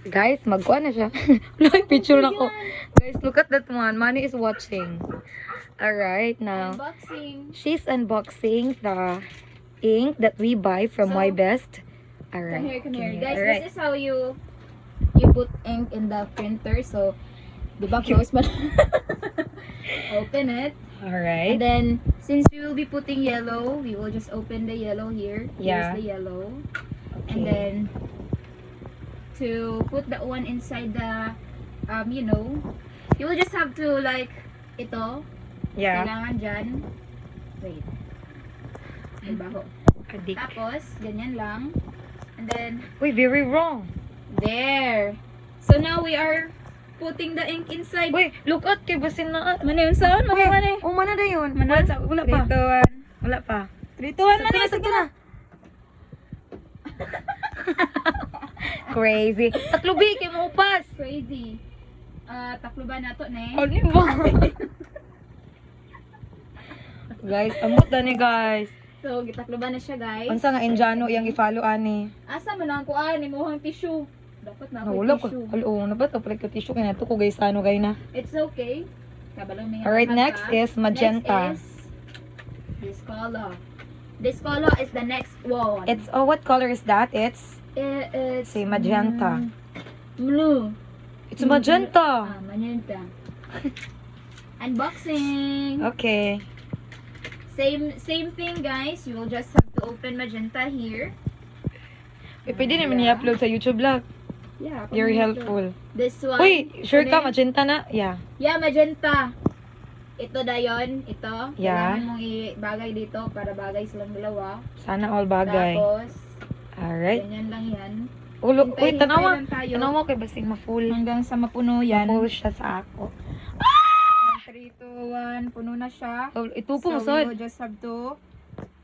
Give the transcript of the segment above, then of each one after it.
Guys, magkuha na siya. Like, picture na ko. Guys, look at that one. Manny is watching. Alright, now. Unboxing. She's unboxing the ink that we buy from So, Y-Best. Alright. Come here. Guys, Alright. this is how you put ink in the printer. So, di ba close ba? Open it. Alright. And then, since we will be putting yellow, we will just open the yellow here. Yeah. Here's the yellow. Okay. And then, to put that one inside the, you will just have to like, ito. Yeah. Kailangan dyan. Wait. May baho. Adik. Tapos, ganyan lang. And then, Uy, very wrong. there. So now we are putting the ink inside. Uy, look at kay basin na. Mana yun saan? Mana man eh. Oh, mana na yun? Mana sa wala pa. 3, 2, 1. Wala pa. 3, 2, 1, mana Sige sige na. na. Crazy. Tatlo bi kay mo upas. Crazy. Taklo ba nato ne? Ano ba? Guys, amot na ni guys. So, gitaklo ba na siya, guys? Unsa nga Indiano yang i-follow ani? Asa man ang kuan ni mohang tissue. Dapat na ako Nawala ko. tissue. Hello, na ba to pala ko tissue kay nato ko guys ano gay na. It's okay. Kabalo may Alright, hanggang next pa. is magenta. Next is this color. This color is the next one. It's what color is that? It's It's say magenta. Blue. It's magenta. Magenta. Unboxing. Okay. Same thing, guys. You will just have to open magenta here. Pwede naman i-upload sa YouTube vlog. Yeah. Very pag- helpful. This one. Uy, sure ka And then- magenta na? Yeah. Yeah, magenta. Ito dayon, ito. Yeah. Kailangan mong ibagay dito para bagay silang dalawa. Sana all bagay. Tapos, Alright. ganyan lang yan. Ulo, uy, Hintay tanawa. lang tayo. Tanawa kay basing ma-full. Hanggang sa mapuno yan. Ma-full siya sa ako. 3, 2, 1, puno na siya. Oh, ito po, So, we masod. will just have to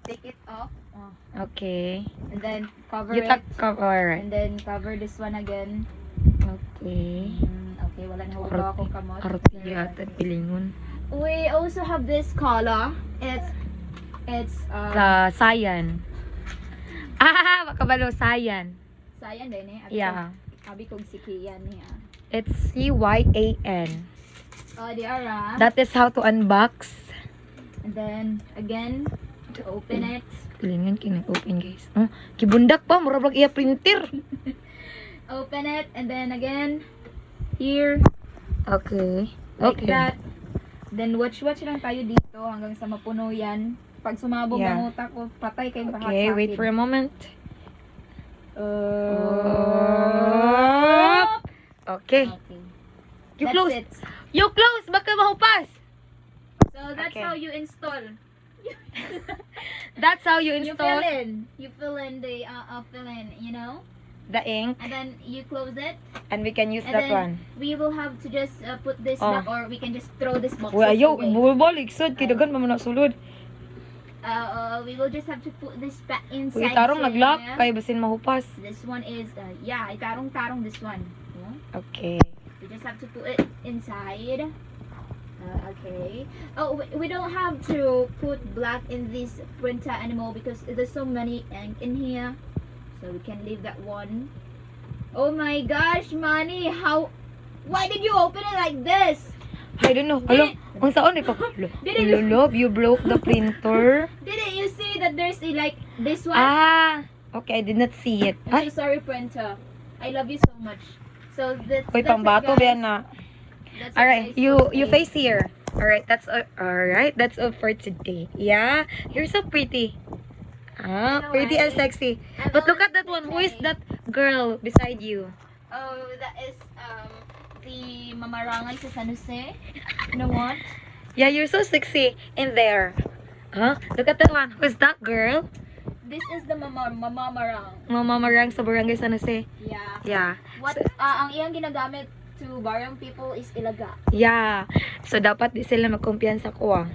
take it off. Okay. And then, cover You it. alright. And then, cover this one again. Okay. Okay, wala na huwag akong kamot. Arti yata, pilingon. We also have this color. It's Sa Sayan. Ah, makabalo, Sayan. sayan din eh. Yeah. Abi kong sikiyan niya. It's CYAN. Oh, di ara. That is how to unbox. And then, again, to open it. Pilingan kinang open guys. Oh, kibundak pa, mura vlog iya printer. Open it. And then again, here. Okay. Like Okay. that. Then watch lang tayo dito hanggang sa mapuno yan. Pag sumabog Yeah. ang utak ko, patay kayong lahat Okay, sa wait akin. for a moment. Okay. Okay. You That's close. it. You close, baka mahupas. So that's Okay. how you install. That's how you You install fill in the you know, the ink, and then you close it, and we can use and that then one. we will have to just put this Oh. back, or we can just throw this box Uy, ayaw, away. bulbol, iksod, kidagan pa man sulod. We will just have to put this back inside. Uy, tarong here. naglock, kay basin mahupas. This one is yeah, tarong this one. Yeah? Okay. We just have to put it inside. Okay. Oh, we don't have to put black in this printer anymore because there's so many ink in here. So we can leave that one. Oh my gosh, Manny, why did you open it like this? I don't know. Hello, kung saan ni Didn't you- love, you broke the printer. Didn't you see that there's like this one? Ah, okay, I did not see it. I'm Ay, so sorry, printer. I love you so much. So that's uy, that's pambato it, ba guys. yan na? That's it, Alright, guys, you for today. face here. Alright, that's all for today. Yeah, you're so pretty. Ah, Hello, pretty and guys. sexy. I'm But look always at that one. Who is pretty. that girl beside you? Oh, that is the Mamarangay sa San Jose. You know what? Yeah, you're so sexy in there. Huh? Look at that one. Who is that girl? This is the Mamamarang. Mamamarang sa Barangay San Jose. Yeah. Yeah. What So, ang iyang ginagamit to barang people is ilaga. yeah. So, dapat di sila magkumpiyansa ko ah.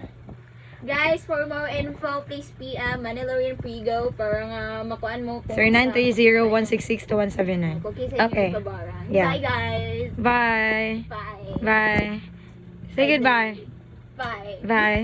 Guys, for more info, please PM Manila Rin Prigo para nga makuan mo kung 0930-166-2179. Okay, sa Okay. inyo pabaran. Yeah. Bye guys. Bye. Bye. Bye. Say goodbye. Bye. Bye.